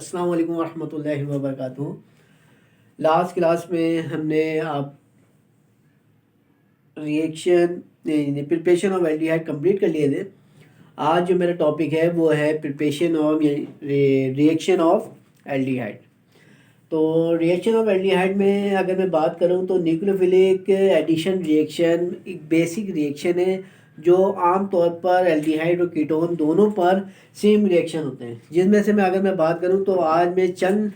अस्सलाम वालेकुम रहमतुल्लाहि व बरकातुहू। लास्ट क्लास में हमने आप reaction preparation of aldehyde complete कर लिए थे। आज जो मेरा टॉपिक है वो है preparation of reaction of aldehyde. तो रिएक्शन ऑफ एल्डिहाइड में अगर मैं बात करूं तो न्यूक्लियोफिलिक एडिशन रिएक्शन एक बेसिक रिएक्शन है जो आम तौर पर एल्डिहाइड और कीटोन दोनों पर सेम रिएक्शन होते हैं। जिनमें से मैं अगर मैं बात करूं तो आज मैं चंद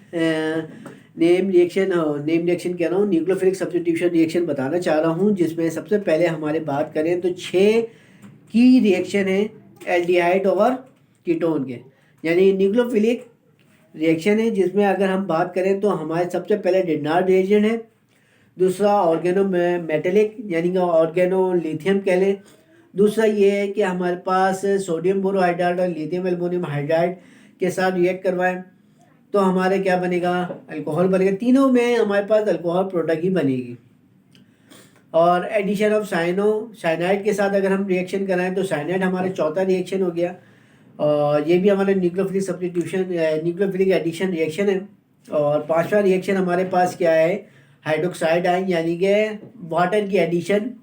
नेम रिएक्शन कह रहा हूँ, न्यूक्लियोफिलिक सब्स्टिट्यूशन रिएक्शन बताना चाह रहा हूँ। जिसमें सबसे पहले हमारे बात करें तो 6 की रिएक्शन है एल्डिहाइड और कीटोन के, यानी न्यूक्लियोफिलिक रिएक्शन है। जिसमें अगर हम बात करें तो हमारे सबसे पहले डिनार्ड रिएजेंट है, दूसरा ऑर्गेनो मेटेलिक यानी कि ऑर्गेनो लिथियम कह लें। दूसरा ये है कि हमारे पास सोडियम बोरोहाइड्राइड और लिथियम एल्युमिनियम हाइड्राइड के साथ रिएक्ट करवाएं तो हमारे क्या बनेगा, अल्कोहल बनेगा। तीनों में हमारे पास अल्कोहल प्रोडक्ट ही बनेगी। और एडिशन ऑफ साइनाइड के साथ अगर हम रिएक्शन कराएं तो साइनाइड हमारा चौथा रिएक्शन हो गया। और ये भी हमारे nucleophilic substitution nucleophilic addition reaction है। और पांचवा रिएक्शन हमारे पास क्या है, हाइड्रोक्साइड आयन यानी कि वाटर की एडिशन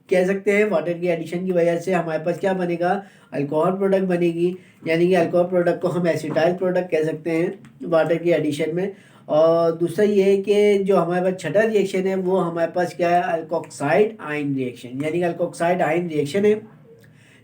कह सकते हैं। वाटर की एडिशन की वजह से हमारे पास क्या बनेगा, अल्कोहल प्रोडक्ट बनेगी, यानी कि अल्कोहल प्रोडक्ट को हम एसिटाइल प्रोडक्ट कह सकते हैं वाटर की एडिशन में। और दूसरा ये है कि जो हमारे पास छठा रिएक्शन है वो हमारे पास क्या है, अल्कोक्साइड आयन रिएक्शन, यानी कि अल्कोक्साइड आयन रिएक्शन है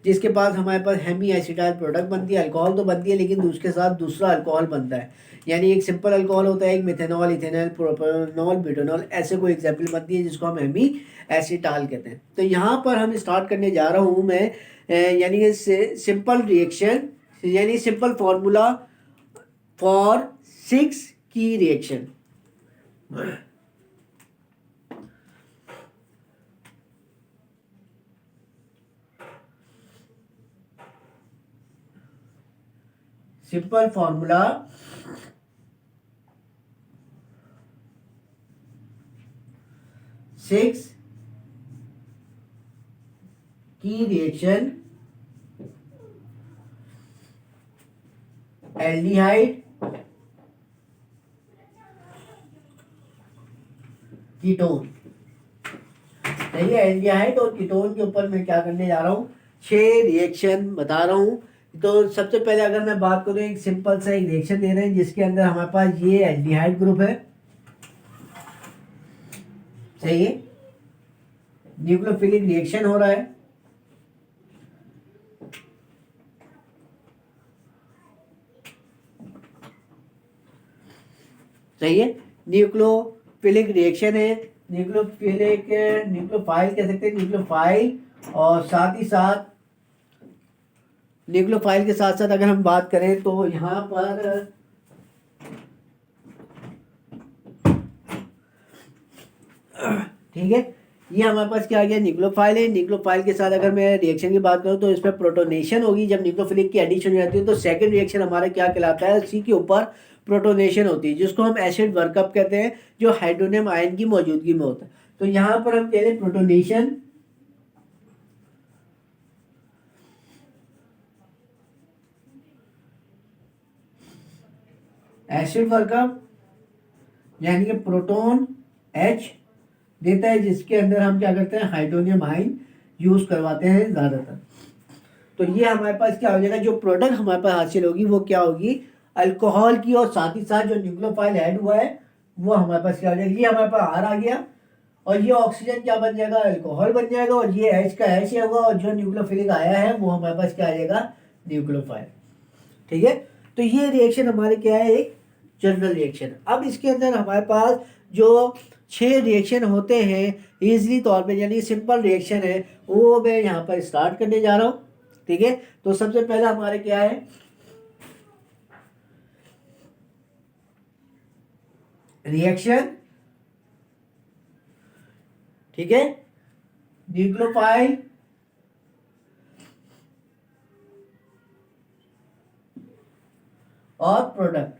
जिसके पास हमारे पास हेमी एसिटाइल प्रोडक्ट बनती है। अल्कोहल तो बनती है लेकिन उसके साथ दूसरा अल्कोहल बनता है, यानी एक सिंपल अल्कोहल होता है, एक मिथेनॉल, इथेनॉल, प्रोपेनॉल, ब्यूटेनॉल, ऐसे कोई एग्जाम्पल बनती है जिसको हम हेमी एसिटाइल कहते हैं। तो यहाँ पर हम स्टार्ट करने जा रहा हूँ मैं, यानी कि सिंपल रिएक्शन, यानी सिंपल फॉर्मूला फॉर 6 की रिएक्शन। सिंपल फॉर्मूला सिक्स की रिएक्शन एल्डिहाइड कीटोन। सही है, एल्डिहाइड और कीटोन के ऊपर मैं क्या करने जा रहा हूँ, 6 रिएक्शन बता रहा हूँ। तो सबसे पहले अगर मैं बात करूँ, एक सिंपल सा एक रिएक्शन दे रहे हैं जिसके अंदर हमारे पास ये एल्डिहाइड ग्रुप है, सही है, न्यूक्लियोफिलिक रिएक्शन हो रहा है। सही है, न्यूक्लियोफिलिक रिएक्शन है, न्यूक्लियोफाइल कह सकते हैं, न्यूक्लियोफाइल। और साथ ही साथ न्यूक्लियोफाइल के साथ साथ अगर हम बात करें तो यहाँ पर ठीक है, ये हमारे पास क्या आ गया, न्यूक्लियोफाइल है। न्यूक्लियोफाइल के साथ अगर मैं रिएक्शन की बात करूं तो इसमें प्रोटोनेशन होगी। जब न्यूक्लियोफिलिक की एडिशन हो जाती है तो सेकंड रिएक्शन हमारा क्या कहलाता है, सी के ऊपर प्रोटोनेशन होती है, जिसको हम एसिड वर्कअप कहते हैं, जो हाइड्रोनियम आयन की मौजूदगी में होता है। तो यहाँ पर हम कह रहे प्रोटोनेशन, एसिड वर्कअप, यानी कि प्रोटोन H देता है, जिसके अंदर हम क्या करते हैं, हाइड्रोनियम आयन यूज करवाते हैं ज्यादातर। तो ये हमारे पास क्या हो जाएगा, जो प्रोडक्ट हमारे पास हासिल होगी वो क्या होगी, अल्कोहल की। और साथ ही साथ जो न्यूक्लियोफाइल ऐड हुआ है वो हमारे पास क्या हो जाएगा, ये हमारे पास आर आ गया। और ये ऑक्सीजन क्या बन जाएगा, अल्कोहल बन जाएगा। और ये H का H होगा, और जो न्यूक्लियोफिलिक आया है वो हमारे पास क्या आ जाएगा, न्यूक्लियोफाइल। ठीक है, तो ये रिएक्शन हमारे क्या है, एक जनरल रिएक्शन। अब इसके अंदर हमारे पास जो 6 रिएक्शन होते हैं इजली तौर पे, यानी सिंपल रिएक्शन है, वो मैं यहाँ पर स्टार्ट करने जा रहा हूँ। ठीक है, तो सबसे पहला हमारे क्या है, रिएक्शन, ठीक है, न्यूक्लियोफाइल और प्रोडक्ट।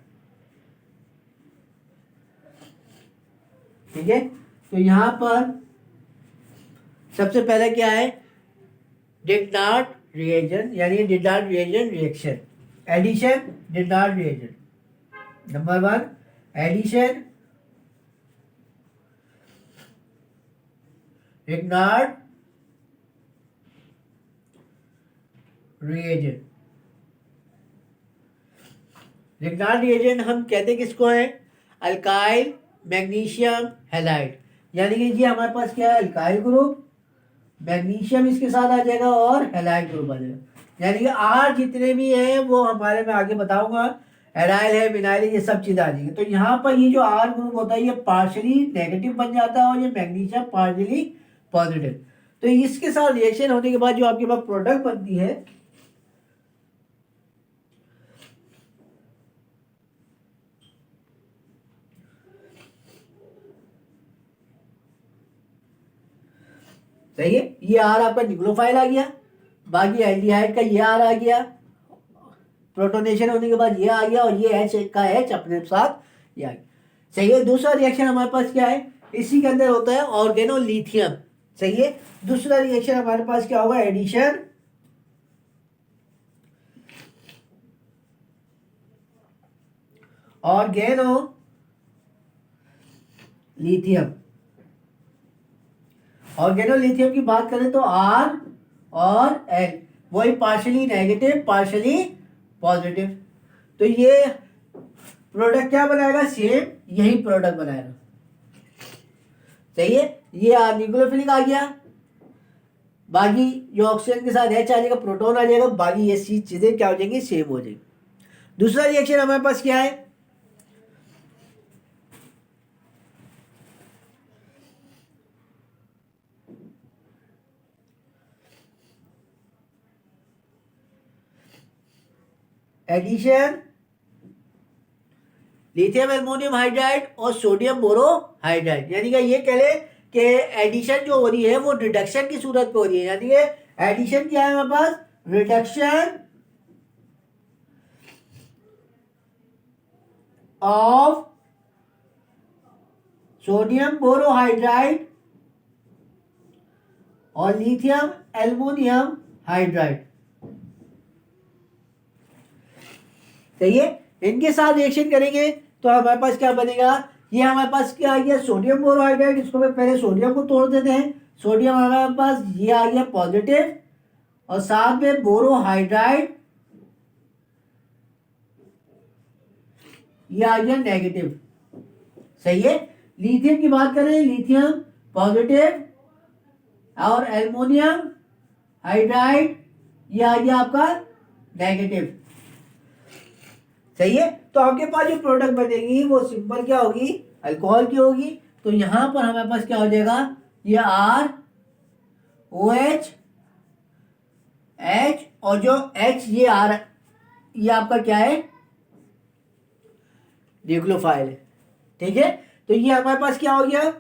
ठीक है, तो यहां पर सबसे पहले क्या है, डिनार्ड रिएजेंट, यानी Grignard reagent reaction, addition Grignard reagent. Number 1 addition Grignard reagent. Grignard reagent हम कहते किसको है? Alkyl magnesium halide. यानी कि ये हमारे पास क्या है? अल्काइल ग्रुप, मैग्नीशियम इसके साथ आ जाएगा और हैलाइड ग्रुप आ जाएगा। यानी कि आर जितने भी हैं वो हमारे में आगे बताऊंगा, एराइल है, विनाइल है, ये सब चीज़ें आ जाएंगी। तो यहाँ पर ये जो आर ग्रुप होता है ये पार्शली नेगेटिव बन जाता है और ये मैग्नीशियम पार्शली पॉजिटिव। तो इसके साथ रिएक्शन होने के बाद जो आपके पास प्रोडक्ट बनती है सही है, ये आर आपका न्यूक्लियोफाइल आ गया, बाकी एल्डिहाइड का ये आर आ गया, प्रोटोनेशन होने के बाद ये आ गया, और ये एच का एच अपने साथ ये आ गया। सही है। दूसरा रिएक्शन हमारे पास क्या है? इसी के अंदर होता है ऑर्गेनोलिथियम। सही है। दूसरा रिएक्शन हमारे पास क्या होगा? Addition organolithium. ऑर्गेनोलिथियम की बात करें तो आर और एल वही पार्शली नेगेटिव पार्शली पॉजिटिव। तो ये प्रोडक्ट क्या बनाएगा? सेम यही प्रोडक्ट बनाएगा। सही है। ये न्यूक्लियोफिलिक आ गया, बाकी जो ऑक्सीजन के साथ एच आ जाएगा, प्रोटॉन आ जाएगा, बाकी ये चीजें क्या हो जाएंगी? सेम हो जाएगी। दूसरा रिएक्शन हमारे पास क्या है? एडिशन लिथियम एल्युमिनियम हाइड्राइड और सोडियम बोरोहाइड्राइड। यानी कि ये कह ले कि एडिशन जो हो रही है वो रिडक्शन की सूरत पे हो रही है। यानी कि एडिशन क्या है हमारे पास? रिडक्शन ऑफ सोडियम बोरोहाइड्राइड और लिथियम एल्युमिनियम हाइड्राइड। सही है। इनके साथ रिएक्शन करेंगे तो हमारे पास क्या बनेगा? ये हमारे पास क्या आ गया? Sodium borohydride. इसको मैं पहले सोडियम को तोड़ देते हैं। सोडियम हमारे पास ये आ गया पॉजिटिव और साथ में बोरोहाइड्राइड ये आ गया नेगेटिव। सही है। लिथियम की बात करें, लिथियम पॉजिटिव और एल्युमिनियम हाइड्राइड ये आ गया आपका नेगेटिव। सही है। तो आपके पास जो प्रोडक्ट बनेगी वो सिंपल क्या होगी? अल्कोहल की होगी। तो यहां पर हमारे पास क्या हो जाएगा? ये आर ओ एच एच और जो एच ये आर ये आपका क्या है? न्यूक्लियोफाइल है। ठीक है। तो ये हमारे पास क्या हो गया?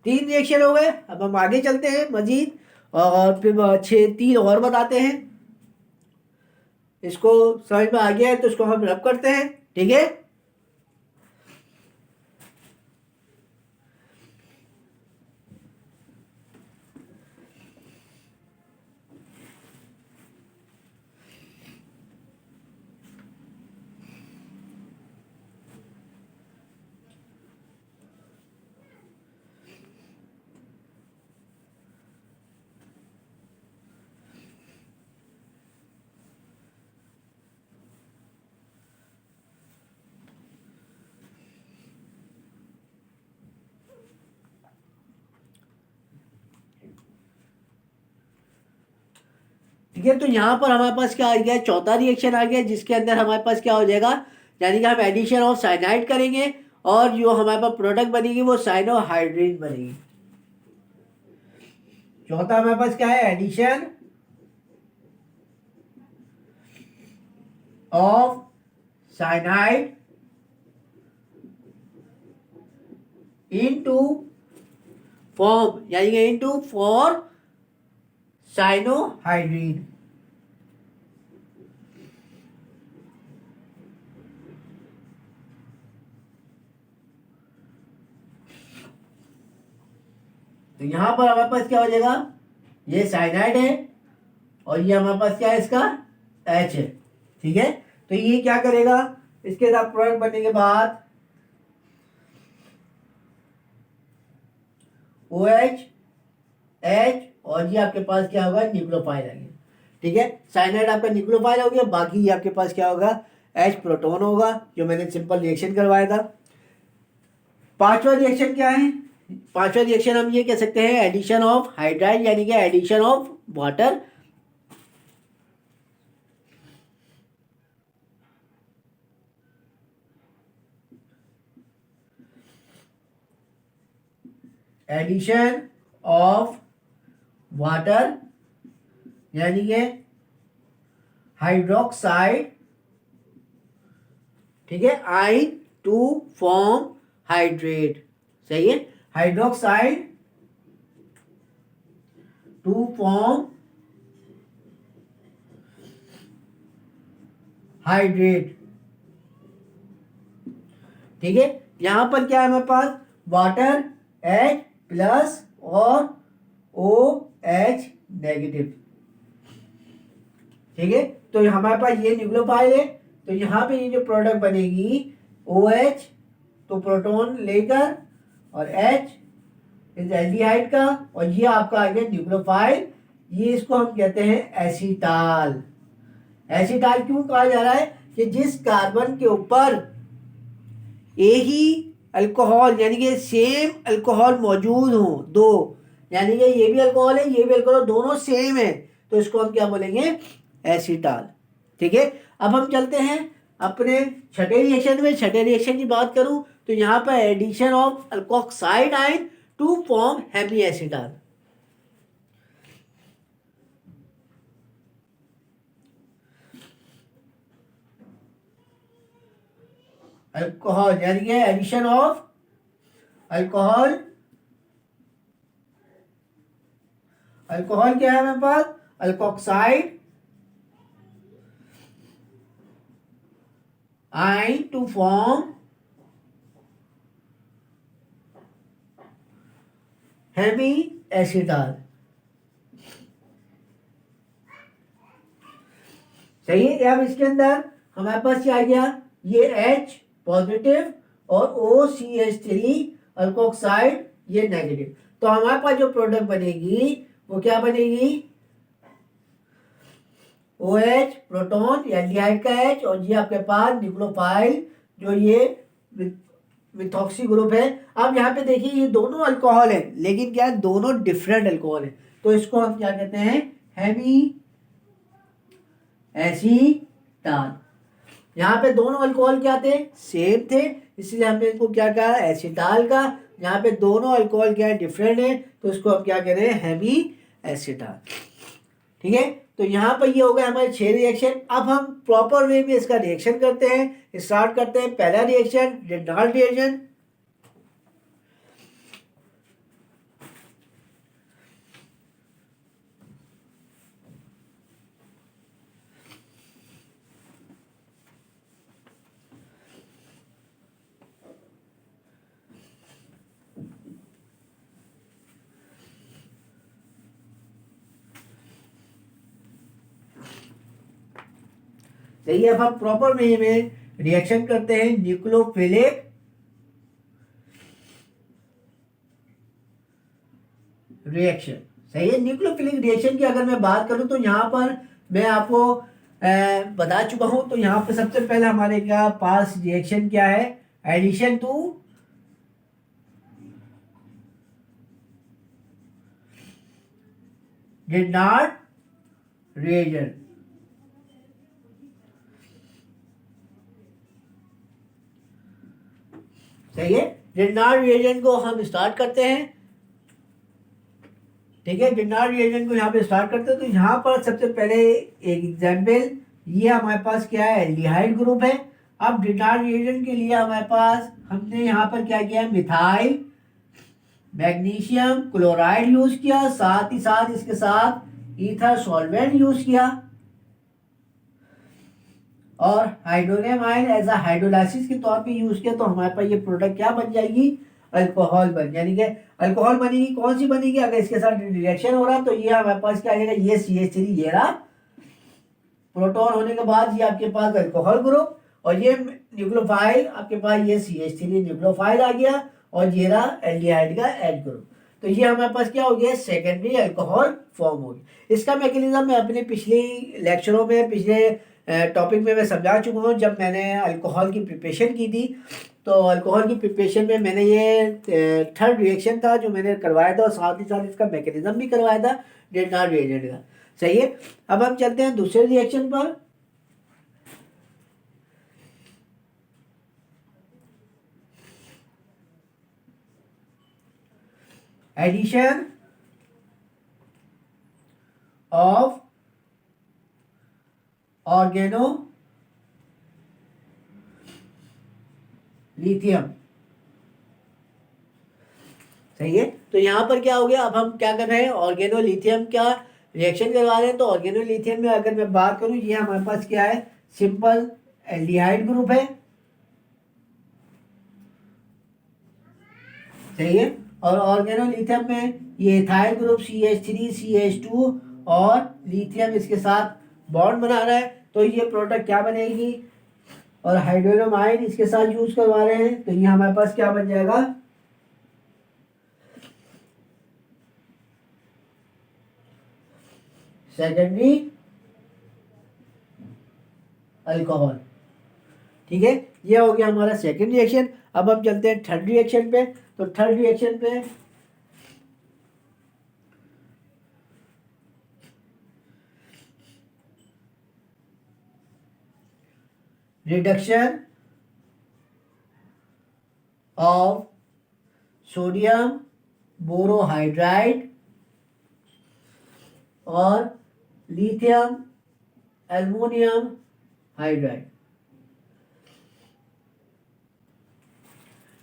3 रिएक्शन हो गए। अब हम आगे चलते हैं मजीद और फिर 3 और बताते हैं। इसको समझ में आ गया है तो इसको हम रब करते हैं। ठीक है। ठीक है। तो यहां पर हमारे पास क्या आ गया? चौथा रिएक्शन आ गया जिसके अंदर हमारे पास क्या हो जाएगा? यानी कि हम एडिशन ऑफ साइनाइड करेंगे और जो हमारे पास प्रोडक्ट बनेगी वो साइनोहाइड्रिन बनेगी। चौथा हमारे पास क्या है? Addition of cyanide into form, यानी कि इनटू फॉर साइनोहाइड्रिन। तो यहां पर हमारे पास क्या हो जाएगा? ये साइनाइड है और ये हमारे पास क्या है? इसका एच है। ठीक है। तो ये क्या करेगा? इसके साथ प्रोडक्ट बनने के बाद OH H और ये आपके पास क्या होगा, न्यूक्लियोफाइल आ गया। ठीक है, साइनाइड आपका न्यूक्लियोफाइल हो गया, बाकी ये आपके पास क्या होगा, H प्रोटॉन होगा, जो मैंने सिंपल रिएक्शन करवाया था। पांचवा रिएक्शन क्या है, पांचवा रिएक्शन हम ये कह सकते हैं एडिशन ऑफ हाइड्राइड यानी कि addition of water. Addition of water यानी कि हाइड्रोक्साइड, ठीक है, आयन टू फॉर्म हाइड्रेट। सही है, हाइड्रोक्साइड टू फॉर्म हाइड्रेट। ठीक है, यहां पर क्या है हमारे पास, वाटर H प्लस और OH नेगेटिव। ठीक है, तो हमारे पास ये न्यूक्लियोफाइल है, तो यहां पे ये जो प्रोडक्ट बनेगी OH तो प्रोटॉन लेकर और H इस एल्डिहाइड का, और ये आपका आ गया न्यूक्लियोफाइल, ये इसको हम कहते हैं एसीटाल। एसीटाल क्यों कहा जा रहा है कि जिस कार्बन के ऊपर एक ही अल्कोहल यानी कि सेम अल्कोहल मौजूद हो दो, यानी कि ये भी अल्कोहल है ये भी अल्कोहल, दोनों सेम है, तो इसको हम क्या बोलेंगे, एसीटाल। ठीक है, अब हम चलते हैं अपने छठे रिएक्शन में। छठे रिएक्शन की बात करूं तो यहाँ पर addition of alkoxide ion to form hemiacetal. Alcohol यानी कि एडिशन ऑफ अल्कोहल, अल्कोहल क्या है हमारे पास, alkoxide ion to form hemiacetal. सही है, अब इसके अंदर हमारे पास क्या आ गया, ये H पॉजिटिव और OCH3 अल्कोक्साइड ये नेगेटिव। तो हमारे पास जो प्रोडक्ट बनेगी वो क्या बनेगी, OH प्रोटॉन या एल्डिहाइड का H, और ये आपके पास न्यूक्लियोफाइल जो ये मिथॉक्सी ग्रुप है। अब यहाँ पे देखिए ये दोनों अल्कोहल है, लेकिन क्या है, दोनों डिफरेंट अल्कोहल है, तो इसको हम क्या कहते हैं, हेमी एसीटाल। यहाँ पे दोनों अल्कोहल क्या थे, सेम थे, इसलिए हमने इनको क्या कहा, एसीटाल का। यहाँ पे दोनों अल्कोहल क्या है, डिफरेंट है, तो इसको हम क्या कह रहे हैं, हेमी एसीटाल। ठीक है, तो यहाँ पर ये हो गए हमारे 6 रिएक्शन। अब हम प्रॉपर वे में इसका रिएक्शन करते हैं, स्टार्ट करते हैं। पहला रिएक्शन रिडॉल्ट रिएक्शन। सही है, अब हम प्रॉपर वे में रिएक्शन करते हैं, न्यूक्लियोफिलिक रिएक्शन। सही है, न्यूक्लियोफिलिक रिएक्शन की अगर मैं बात करूं तो यहाँ पर मैं आपको बता चुका हूं। तो यहाँ पे सबसे पहले हमारे क्या पास रिएक्शन क्या है, एडिशन टू रिडॉल्ट रिएजेंट। सही है, रिडॉल्ट रिएजेंट को हम स्टार्ट करते हैं। ठीक है, रिडॉल्ट रिएजेंट को यहाँ पे स्टार्ट करते हैं। तो यहाँ पर सबसे पहले एक एग्जांपल, ये हमारे पास क्या है, एल्डिहाइड ग्रुप है। अब रिडॉल्ट रिएजेंट के लिए हमारे पास हमने यहाँ पर क्या किया, मिथाइल मैग्नीशियम क्लोराइड यूज किया, साथ ही साथ इसके साथ ईथर सॉल्वेंट यूज किया, और hydronium ion as a hydrolysis के तौर पे यूज किया। तो हमारे पास ये प्रोडक्ट क्या बन जाएगी, अल्कोहल बन, यानी कि अल्कोहल बनेगी। कौन सी बनेगी, अगर इसके साथ रिएक्शन हो रहा तो ये हमारे पास क्या आ जाएगा, ये CH3 ये रहा, प्रोटॉन होने के बाद ये आपके पास अल्कोहल ग्रुप, और ये न्यूक्लियोफाइल आपके पास ये CH3 न्यूक्लियोफाइल आ गया और ये रहा एल्डिहाइड का एच ग्रुप। तो ये हमारे पास क्या हो गया, सेकेंडरी अल्कोहल फॉर्म हो गया। इसका मैकेनिज्म मैं अपने पिछले लेक्चरों में, पिछले टॉपिक में मैं समझा चुका हूँ। जब मैंने अल्कोहल की प्रिपरेशन की थी तो अल्कोहल की प्रिपरेशन में मैंने ये थर्ड रिएक्शन था जो मैंने करवाया था और साथ ही साथ इसका मैकेनिज्म भी करवाया था डेल्टार्ड रिएजेंट का। सही है। अब हम चलते हैं दूसरे रिएक्शन पर। Addition of organolithium. सही है। तो यहां पर क्या हो गया, अब हम क्या कर रहे हैं, ऑर्गेनो लिथियम का रिएक्शन करवा रहे हैं। तो ऑर्गेनो लिथियम में अगर मैं बात करूं, ये हमारे पास क्या है, सिंपल एल्डिहाइड ग्रुप है। सही है। और ऑर्गेनो लिथियम में ये इथाइल ग्रुप CH3 CH2 और लिथियम इसके साथ बॉन्ड बना रहा है। तो ये प्रोडक्ट क्या बनेगी, और हाइड्रोजन आयन इसके साथ यूज करवा रहे हैं। तो ये हमारे पास क्या बन जाएगा, सेकेंडरी अल्कोहल। ठीक है, ये हो गया हमारा सेकेंड रिएक्शन। अब हम चलते हैं थर्ड रिएक्शन पे। तो थर्ड रिएक्शन पे रिडक्शन ऑफ सोडियम बोरोहाइड्राइड और लिथियम एल्युमिनियम हाइड्राइड।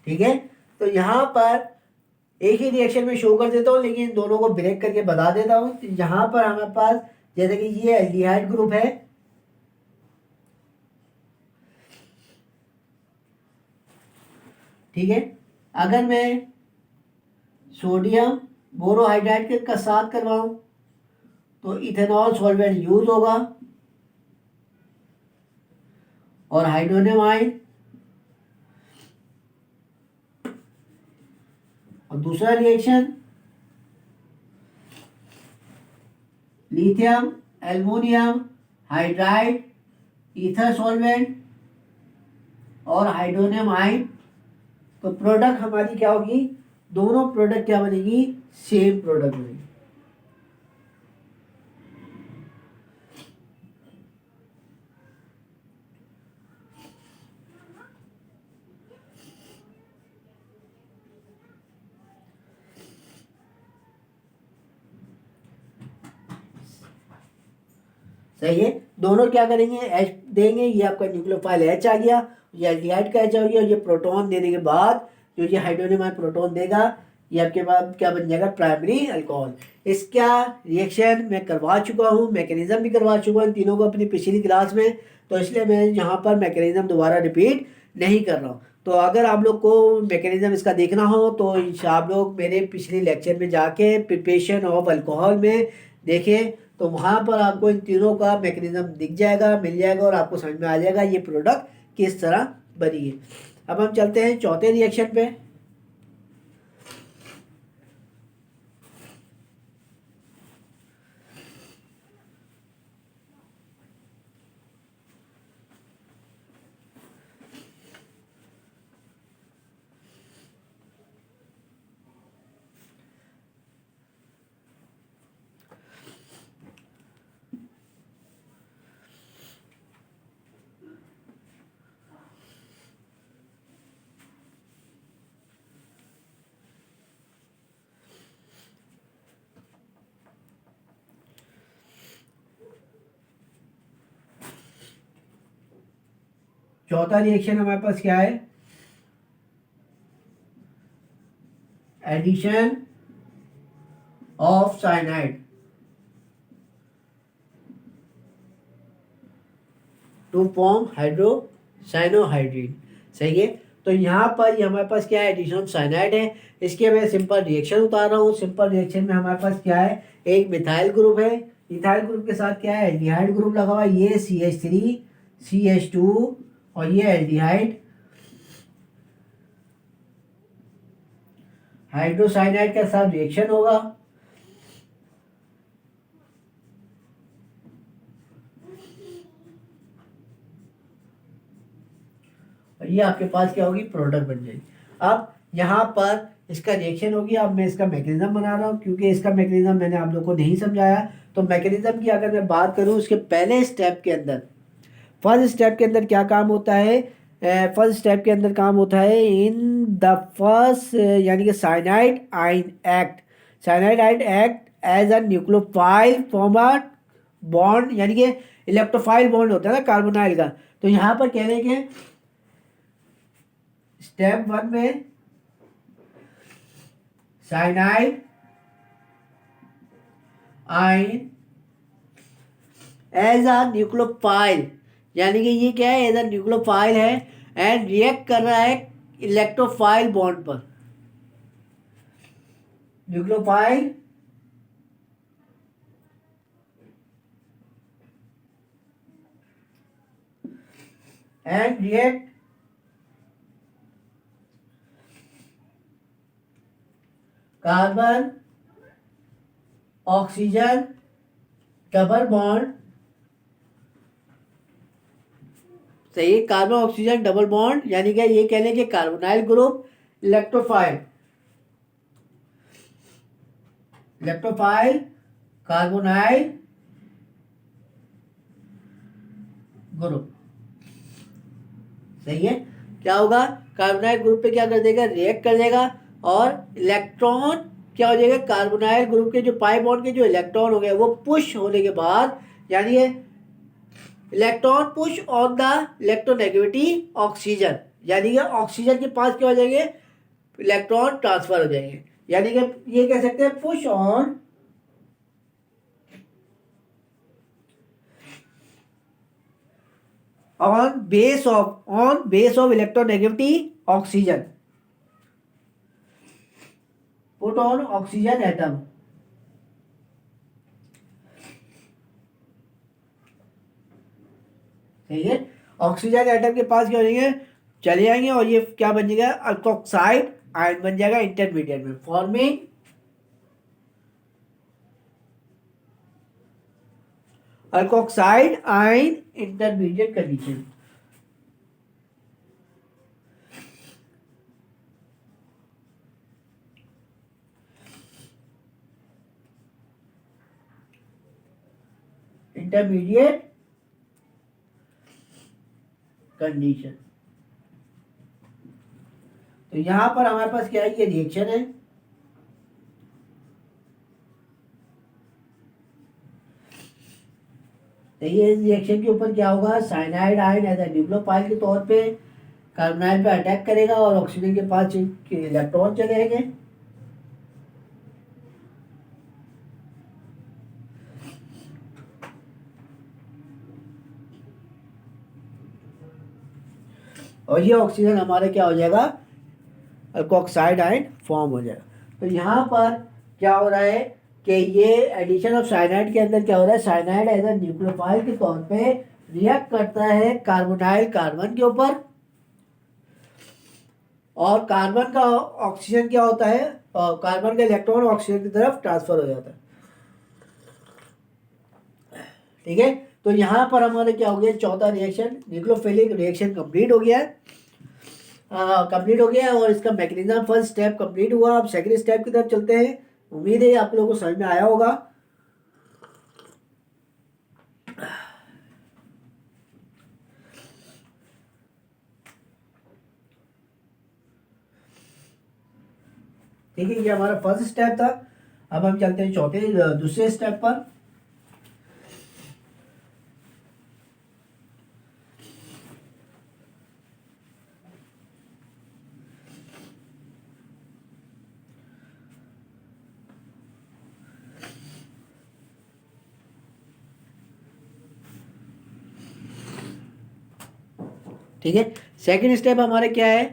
ठीक है। तो यहां पर एक ही रिएक्शन में शो कर देता हूं, लेकिन दोनों को ब्रेक करके बता देता हूं। तो यहां पर हमारे पास जैसे कि ये एल्डिहाइड ग्रुप है, ठीक है। अगर मैं सोडियम बोरोहाइड्राइड के का साथ करवाऊं तो इथेनॉल सॉल्वेंट यूज होगा और हाइड्रोजन आयन। और दूसरा reaction lithium aluminium hydride, ether solvent और हाइड्रोनियम आयन। तो प्रोडक्ट हमारी क्या होगी, दोनों प्रोडक्ट क्या बनेगी, सेम प्रोडक्ट बनेगी। सही है। दोनों क्या करेंगे, एच देंगे, ये आपका न्यूक्लियोफाइल एच आ गया, ये एल्डिहाइड का एच आ गया, और ये प्रोटॉन देने के बाद जो ये हाइड्रोजन आयन प्रोटॉन देगा, ये आपके पास क्या बन जाएगा, प्राइमरी अल्कोहल। इसका रिएक्शन मैं करवा चुका हूँ, मैकेनिज्म भी करवा चुका हूँ तीनों को अपनी पिछली क्लास में। तो इसलिए मैं यहाँ पर मैकेनिज्म दोबारा रिपीट नहीं कर रहा हूँ। तो अगर आप लोग को मैकेनिज्म इसका देखना हो तो आप लोग मेरे पिछले लेक्चर में जाके प्रिपरेशन ऑफ अल्कोहल में देखें। तो वहाँ पर आपको इन तीनों का मैकेनिज्म दिख जाएगा, मिल जाएगा, और आपको समझ में आ जाएगा ये प्रोडक्ट किस तरह बनी है। अब हम चलते हैं चौथे रिएक्शन पे। चौथा रिएक्शन हमारे पास क्या है, addition of cyanide to form hydrocyanohydrin. सही है। तो यहाँ पर ये हमारे पास क्या है, एडिशन ऑफ साइनाइड है। इसके मैं सिंपल रिएक्शन उतार रहा हूँ। सिंपल रिएक्शन में हमारे पास क्या है, एक मिथाइल ग्रुप है, मिथाइल ग्रुप के साथ क्या है, एल्डिहाइड ग्रुप लगा हुआ है, ये CH3 CH2 और ये एल्डिहाइड हाइड्रोसाइनाइड के साथ रिएक्शन होगा, और ये आपके पास क्या होगी, प्रोडक्ट बन जाएगी। अब यहाँ पर इसका रिएक्शन होगी। अब मैं इसका मैकेनिज्म बना रहा हूँ, क्योंकि इसका मैकेनिज्म मैंने आप लोग को नहीं समझाया। तो मैकेनिज्म की अगर मैं बात करूँ, उसके पहले स्टेप के अंदर, फर्स्ट स्टेप के अंदर क्या काम होता है, फर्स्ट स्टेप के अंदर काम होता है इन द फर्स्ट, यानी कि cyanide ion act, cyanide ion act as a nucleophile form a bond, यानी कि इलेक्ट्रोफाइल बॉन्ड होता है ना कार्बोनाइल का। तो यहाँ पर कह रहे हैं कि स्टेप 1 में cyanide ion as a nucleophile, यानी कि ये क्या है, एज अ न्यूक्लियोफाइल है एंड रिएक्ट कर रहा है इलेक्ट्रोफाइल बॉन्ड पर। Nucleophile and react carbon oxygen double bond, सही है, कार्बन ऑक्सीजन डबल बॉन्ड, यानी कि ये कह लें कि carbonyl group electrophile, electrophile carbonyl group, सही है। क्या होगा, कार्बोनाइल ग्रुप पे क्या कर देगा, रिएक्ट कर देगा, और इलेक्ट्रॉन क्या हो जाएगा, कार्बोनाइल ग्रुप के जो पाई बॉन्ड के जो इलेक्ट्रॉन हो गए वो पुश होने के बाद, यानी electron push on the electronegativity oxygen, यानी कि ऑक्सीजन के पास क्या हो जाएंगे, इलेक्ट्रॉन ट्रांसफर हो जाएंगे, यानी कि ये कह सकते हैं push on base of electronegativity oxygen, put on oxygen atom, सही है। ऑक्सीजन एटम के पास क्या हो जाएंगे, चले जाएंगे, और ये क्या बन जाएगा, अल्कोक्साइड आयन बन जाएगा इंटरमीडिएट में, forming alkoxide ion intermediate condition. Intermediate condition. तो यहां पर हमारे पास क्या है, ये रिएक्शन है, तो ये रिएक्शन के ऊपर क्या होगा, साइनाइड आयन एज न्यूक्लियोफाइल के तौर पे कार्बोनाइल पे अटैक करेगा, और ऑक्सीजन के पास इलेक्ट्रॉन चले जाएंगे, और ये ऑक्सीजन हमारे क्या हो जाएगा, अल्कोक्साइड आयन फॉर्म हो जाएगा। तो यहाँ पर क्या हो रहा है कि ये एडिशन ऑफ साइनाइड के अंदर क्या हो रहा है, साइनाइड एज अ न्यूक्लियोफाइल के तौर पे रिएक्ट करता है कार्बोनाइल कार्बन के ऊपर, और कार्बन का ऑक्सीजन क्या होता है, कार्बन का इलेक्ट्रॉन ऑक्सीजन की तरफ ट्रांसफर हो जाता है, ठीक है। तो यहाँ पर हमारे क्या हो गया, चौथा रिएक्शन न्यूक्लियोफिलिक रिएक्शन कंप्लीट हो गया है, कंप्लीट हो गया है, और इसका मैकेनिज्म फर्स्ट स्टेप कंप्लीट हुआ। अब सेकंड स्टेप की तरफ चलते हैं। उम्मीद है आप लोगों को समझ में आया होगा। ठीक है, ये हमारा फर्स्ट स्टेप था। अब हम चलते हैं दूसरे स्टेप पर। ठीक है, सेकंड स्टेप हमारे क्या है,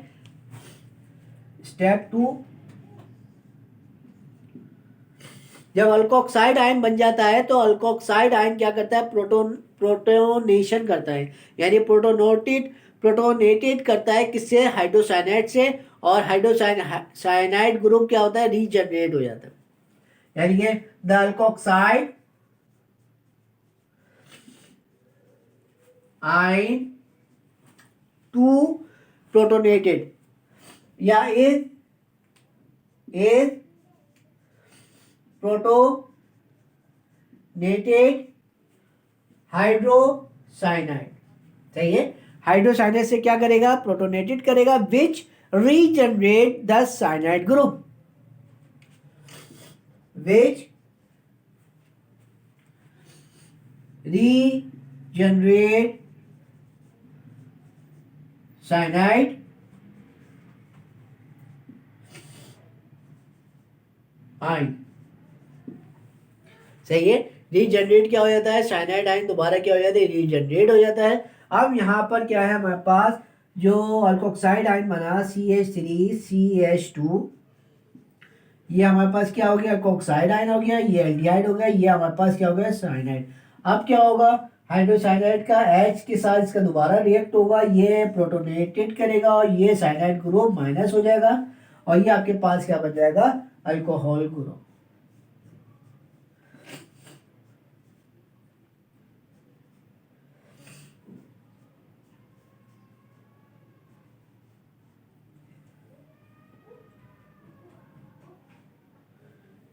स्टेप 2, जब अल्कोक्साइड आयन बन जाता है तो अल्कोक्साइड आयन क्या करता है, प्रोटोनेशन करता है, यानी प्रोटोनेटेड करता है किससे, हाइड्रोसाइनाइड से, और हाइड्रोसाइनाइड ग्रुप क्या होता है, रीजनरेट हो जाता है, यानी कि the alkoxide ion to protonated या इज प्रोटोनेटेड हाइड्रोसाइनाइड, सही है। हाइड्रोसाइनाइड से क्या करेगा, प्रोटोनेटेड करेगा, which regenerate the cyanide group, which regenerate cyanide ion, सही है। रीजनरेट क्या हो जाता है, साइनाइड आयन दोबारा क्या हो जाता है, रीजनरेट हो जाता है। अब यहाँ पर क्या है हमारे पास, जो अल्कोक्साइड आयन बना CH3CH2, ये हमारे पास क्या हो गया, अल्कोक्साइड आयन हो गया, ये एल्डिहाइड हो गया, ये हमारे पास क्या हो गया, साइनाइड। अब क्या होगा, हाइड्रोसाइनाइड का H के साथ इसका दोबारा रिएक्ट होगा, ये प्रोटोनेटेड करेगा और ये साइनाइड ग्रुप माइनस हो जाएगा, और ये आपके पास क्या बन जाएगा, अल्कोहल ग्रुप।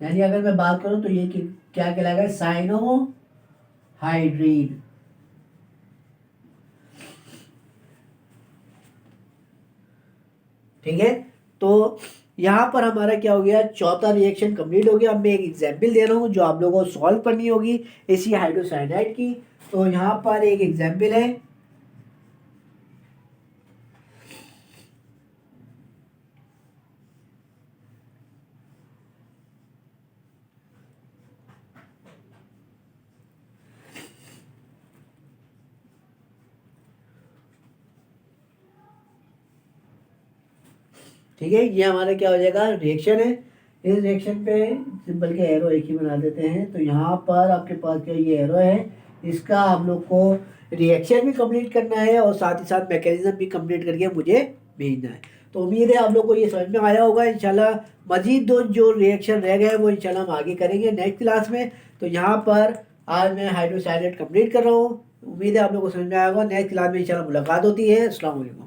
यानी अगर मैं बात करूं तो ये क्या कहलाएगा, साइनोहाइड्रीन, ठीक है। तो यहाँ पर हमारा क्या हो गया, चौथा रिएक्शन कंप्लीट हो गया। अब मैं एक एग्जाम्पल दे रहा हूँ जो आप लोगों को सॉल्व करनी होगी इसी हाइड्रोसाइनाइड की। तो यहाँ पर एक एग्जाम्पल है, ठीक है। ये हमारा क्या हो जाएगा, रिएक्शन है। इस रिएक्शन पे सिंपल के एरो एक ही बना देते हैं। तो यहाँ पर आपके पास क्या, ये एरो है, इसका हम लोग को रिएक्शन भी कंप्लीट करना है और साथ ही साथ मैकेनिज्म भी कंप्लीट करके मुझे भेजना है। तो उम्मीद है आप लोग को ये समझ में आया होगा। इंशाल्लाह मजीद दो जो रिएक्शन रह गए वो इंशाल्लाह हम आगे करेंगे नेक्स्ट क्लास में। तो यहाँ पर आज मैं हाइड्रोसाइनाइड कंप्लीट कर रहा हूँ। उम्मीद है आप लोग को समझ में आया होगा। नेक्स्ट क्लास में इंशाल्लाह मुलाकात होती है। अस्सलाम वालेकुम।